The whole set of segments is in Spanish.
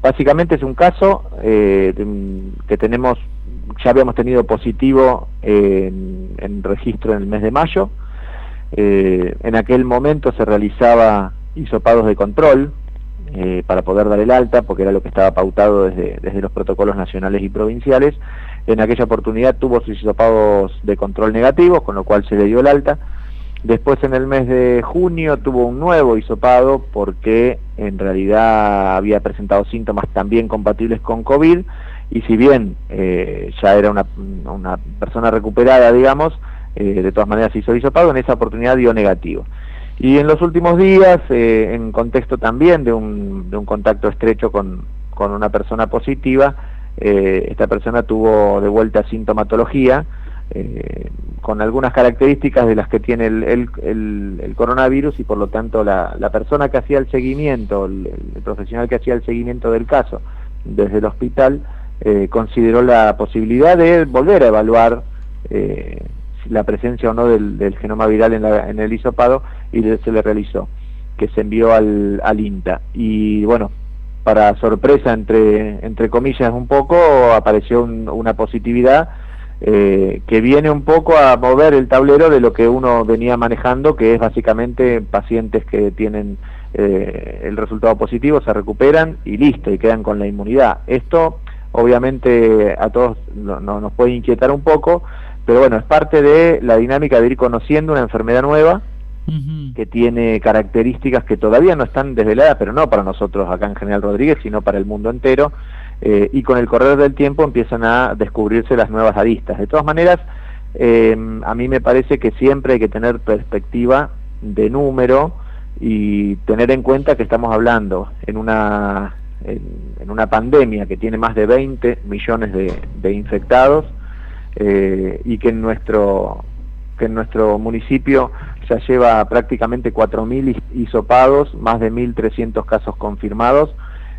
Básicamente es un caso que ya habíamos tenido positivo en registro en el mes de mayo. En aquel momento se realizaba hisopados de control para poder dar el alta, porque era lo que estaba pautado desde los protocolos nacionales y provinciales. En aquella oportunidad tuvo sus hisopados de control negativos, con lo cual se le dio el alta. Después, en el mes de junio, tuvo un nuevo hisopado porque en realidad había presentado síntomas también compatibles con COVID, y si bien ya era una persona recuperada, digamos, de todas maneras hizo hisopado, en esa oportunidad dio negativo. Y en los últimos días, en contexto también de un contacto estrecho con una persona positiva, esta persona tuvo de vuelta sintomatología, con algunas características de las que tiene el coronavirus, y por lo tanto la persona que hacía el seguimiento, el profesional que hacía el seguimiento del caso desde el hospital, consideró la posibilidad de volver a evaluar la presencia o no del genoma viral en el hisopado, y se le realizó, que se envió al INTA. Y bueno, para sorpresa entre comillas un poco, apareció una positividad que viene un poco a mover el tablero de lo que uno venía manejando, que es básicamente pacientes que tienen el resultado positivo, se recuperan y listo, y quedan con la inmunidad. Esto obviamente a todos nos puede inquietar un poco, pero bueno, es parte de la dinámica de ir conociendo una enfermedad nueva que tiene características que todavía no están desveladas, pero no para nosotros acá en General Rodríguez, sino para el mundo entero. Y con el correr del tiempo empiezan a descubrirse las nuevas aristas. De todas maneras, a mí me parece que siempre hay que tener perspectiva de número y tener en cuenta que estamos hablando en una pandemia que tiene más de 20 millones de infectados, y que en nuestro municipio ya lleva prácticamente 4.000 hisopados, más de 1.300 casos confirmados.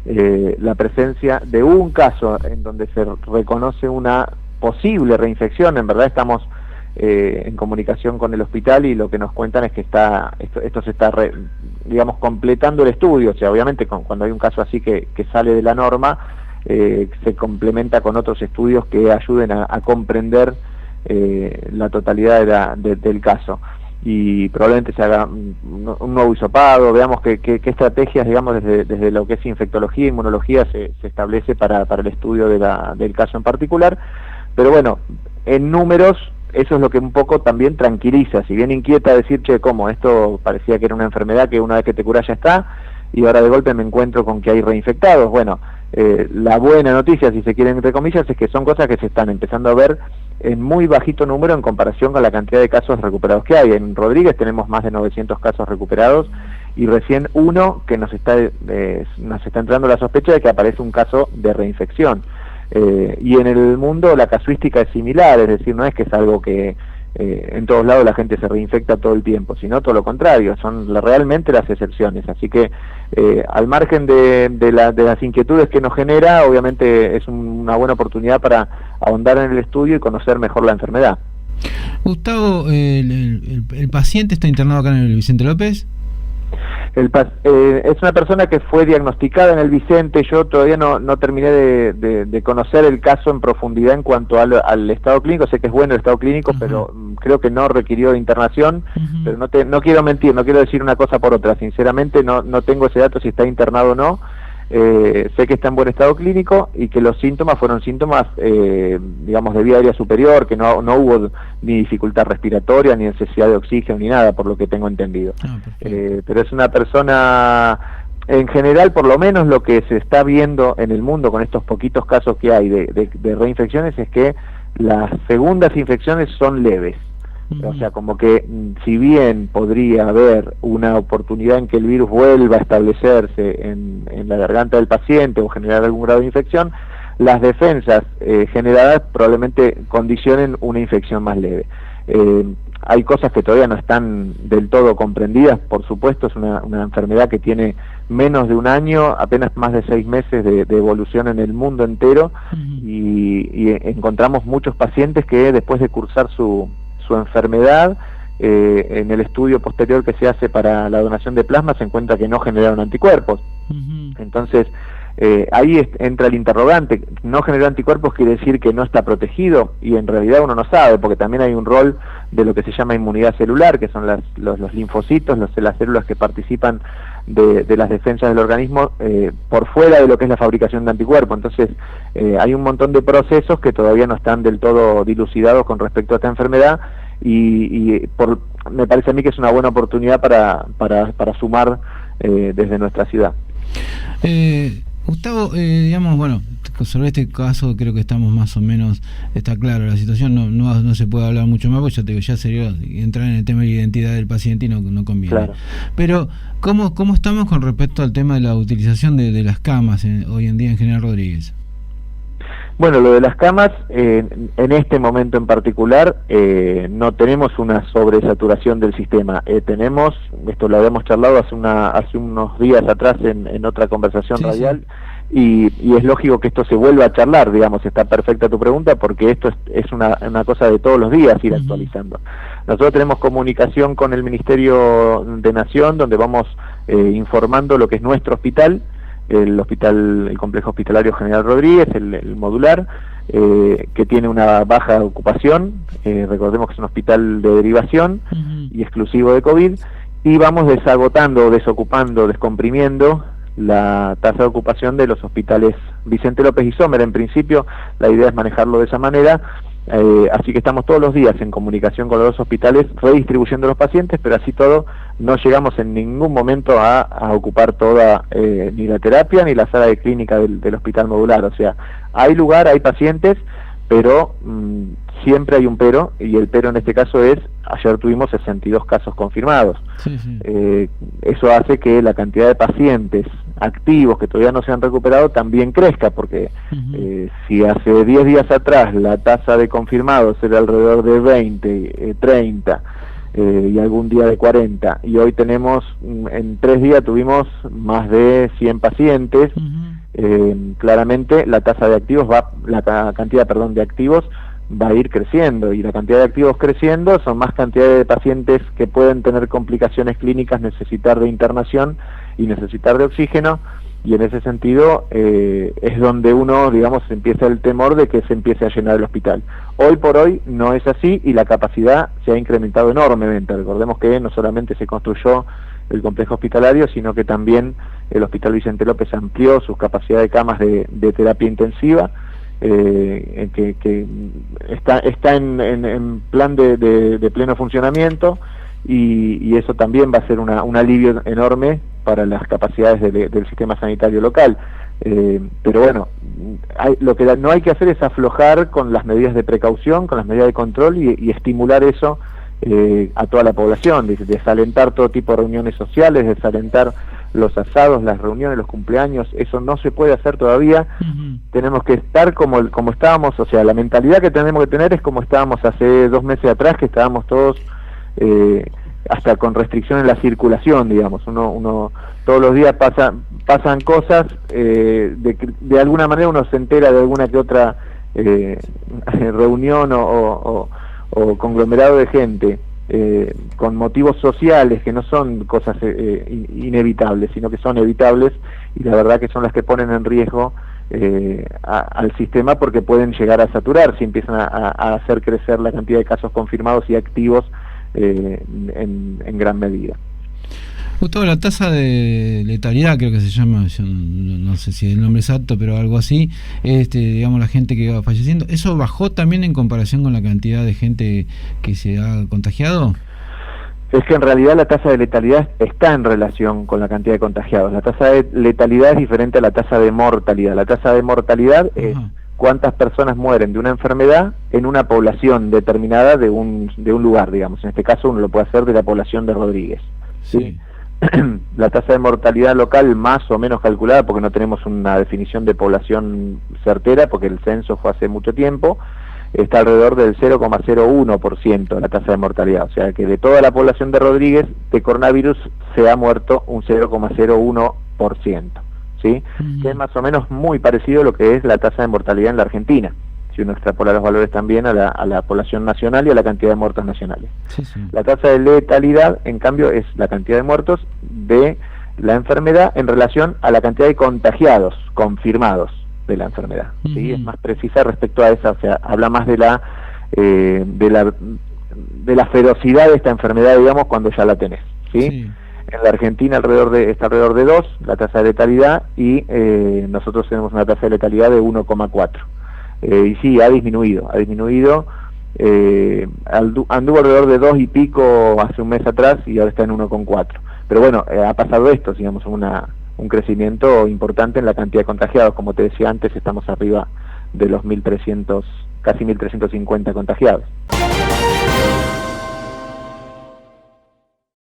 La presencia de un caso en donde se reconoce una posible reinfección. En verdad estamos en comunicación con el hospital, y lo que nos cuentan es que esto se está digamos completando el estudio. O sea, obviamente cuando hay un caso así que sale de la norma, se complementa con otros estudios que ayuden a comprender la totalidad del caso, y probablemente se haga un nuevo hisopado. Veamos qué estrategias, digamos, desde lo que es infectología e inmunología se establece para el estudio del caso en particular. Pero bueno, en números, eso es lo que un poco también tranquiliza. Si bien inquieta decir, che, ¿cómo? Esto parecía que era una enfermedad que una vez que te curas ya está, y ahora de golpe me encuentro con que hay reinfectados. Bueno, la buena noticia, si se quieren entre comillas, es que son cosas que se están empezando a ver en muy bajito número en comparación con la cantidad de casos recuperados que hay. En Rodríguez tenemos más de 900 casos recuperados, y recién uno que nos está entrando la sospecha de que aparece un caso de reinfección. Y en el mundo la casuística es similar, es decir, no es que es algo que en todos lados la gente se reinfecta todo el tiempo, sino todo lo contrario, son realmente las excepciones. Así que al margen de las inquietudes que nos genera, obviamente es una buena oportunidad para ahondar en el estudio y conocer mejor la enfermedad. Gustavo, ¿el paciente está internado acá en el Vicente López? Es una persona que fue diagnosticada en el Vicente. Yo todavía no terminé de conocer el caso en profundidad en cuanto al estado clínico. Sé que es bueno el estado clínico, pero creo que no requirió de internación. Pero no quiero mentir, no quiero decir una cosa por otra. Sinceramente no tengo ese dato si está internado o no. Sé que está en buen estado clínico, y que los síntomas fueron síntomas, digamos, de vía aérea superior, que no hubo ni dificultad respiratoria, ni necesidad de oxígeno, ni nada, por lo que tengo entendido. Pero es una persona, en general, por lo menos lo que se está viendo en el mundo con estos poquitos casos que hay de reinfecciones, es que las segundas infecciones son leves. O sea, como que si bien podría haber una oportunidad en que el virus vuelva a establecerse en la garganta del paciente o generar algún grado de infección, las defensas generadas probablemente condicionen una infección más leve. Hay cosas que todavía no están del todo comprendidas, por supuesto. Es una enfermedad que tiene menos de un año, apenas más de 6 meses de evolución en el mundo entero, y encontramos muchos pacientes que después de cursar su enfermedad, en el estudio posterior que se hace para la donación de plasma, se encuentra que no generaron anticuerpos. Entonces, ahí entra el interrogante. No generó anticuerpos quiere decir que no está protegido, y en realidad uno no sabe, porque también hay un rol de lo que se llama inmunidad celular, que son los linfocitos, las células que participan de las defensas del organismo por fuera de lo que es la fabricación de anticuerpos. Entonces hay un montón de procesos que todavía no están del todo dilucidados con respecto a esta enfermedad, y me parece a mí que es una buena oportunidad para sumar desde nuestra ciudad. Gustavo, digamos, bueno, sobre este caso creo que estamos más o menos, está claro la situación, no se puede hablar mucho más, porque ya te digo, ya sería entrar en el tema de la identidad del paciente y no conviene. Claro. Pero, ¿cómo estamos con respecto al tema de la utilización de las camas hoy en día en General Rodríguez? Bueno, lo de las camas, en este momento en particular, no tenemos una sobresaturación del sistema. Tenemos, esto lo habíamos charlado hace unos días atrás en otra conversación radial, sí. Y es lógico que esto se vuelva a charlar, digamos. Está perfecta tu pregunta, porque esto es una cosa de todos los días ir actualizando. Nosotros tenemos comunicación con el Ministerio de Nación, donde vamos informando lo que es nuestro hospital, el complejo hospitalario General Rodríguez, el modular, que tiene una baja ocupación. Recordemos que es un hospital de derivación y exclusivo de COVID, y vamos desagotando, desocupando, descomprimiendo la tasa de ocupación de los hospitales Vicente López y Sommer. En principio la idea es manejarlo de esa manera, así que estamos todos los días en comunicación con los dos hospitales, redistribuyendo los pacientes, pero así todo no llegamos en ningún momento a ocupar toda ni la terapia ni la sala de clínica del hospital modular. O sea, hay lugar, hay pacientes, pero siempre hay un pero, y el pero en este caso es, ayer tuvimos 62 casos confirmados. Sí. Eso hace que la cantidad de pacientes activos que todavía no se han recuperado también crezca, porque si hace 10 días atrás la tasa de confirmados era alrededor de 20, 30 y algún día de 40, y hoy tenemos, en 3 días tuvimos más de 100 pacientes, claramente la tasa de activos la cantidad de activos va a ir creciendo, y la cantidad de activos creciendo son más cantidad de pacientes que pueden tener complicaciones clínicas, necesitar de internación y necesitar de oxígeno, y en ese sentido es donde uno, digamos, empieza el temor de que se empiece a llenar el hospital. Hoy por hoy no es así, y la capacidad se ha incrementado enormemente. Recordemos que no solamente se construyó el complejo hospitalario, sino que también el Hospital Vicente López amplió sus capacidades de camas de terapia intensiva, que está en plan de pleno funcionamiento, y eso también va a ser un alivio enorme para las capacidades del sistema sanitario local. Pero bueno, lo que no hay que hacer es aflojar con las medidas de precaución, con las medidas de control, y estimular eso a toda la población, desalentar todo tipo de reuniones sociales, desalentar los asados, las reuniones, los cumpleaños. Eso no se puede hacer todavía. Tenemos que estar como estábamos, o sea, la mentalidad que tenemos que tener es como estábamos hace 2 meses atrás, que estábamos todos hasta con restricción en la circulación, digamos. Uno todos los días pasan cosas, de alguna manera uno se entera de alguna que otra reunión o conglomerado de gente, con motivos sociales que no son cosas inevitables, sino que son evitables, y la verdad que son las que ponen en riesgo al sistema, porque pueden llegar a saturar si empiezan a hacer crecer la cantidad de casos confirmados y activos en gran medida. Gustavo, la tasa de letalidad, creo que se llama, yo no sé si el nombre exacto, pero algo así, digamos, la gente que va falleciendo, ¿eso bajó también en comparación con la cantidad de gente que se ha contagiado? Es que en realidad la tasa de letalidad está en relación con la cantidad de contagiados. La tasa de letalidad es diferente a la tasa de mortalidad. La tasa de mortalidad es cuántas personas mueren de una enfermedad en una población determinada de un lugar, digamos. En este caso uno lo puede hacer de la población de Rodríguez, ¿sí? La tasa de mortalidad local más o menos calculada, porque no tenemos una definición de población certera, porque el censo fue hace mucho tiempo, está alrededor del 0,01% la tasa de mortalidad. O sea que de toda la población de Rodríguez de coronavirus se ha muerto un 0,01%, ¿sí? Que es más o menos muy parecido a lo que es la tasa de mortalidad en la Argentina, si uno extrapola los valores también a la población nacional y a la cantidad de muertos nacionales. La tasa de letalidad, en cambio, es la cantidad de muertos de la enfermedad en relación a la cantidad de contagiados confirmados de la enfermedad. ¿Sí? Es más precisa respecto a esa, o sea, habla más de la ferocidad de esta enfermedad, digamos, cuando ya la tenés. ¿Sí? En la Argentina está alrededor de 2 la tasa de letalidad, y nosotros tenemos una tasa de letalidad de 1,4. Y sí, ha disminuido, anduvo alrededor de 2 y pico hace un mes atrás, y ahora está en 1,4. Pero bueno, ha pasado esto, digamos, un crecimiento importante en la cantidad de contagiados. Como te decía antes, estamos arriba de los 1.300, casi 1.350 contagiados.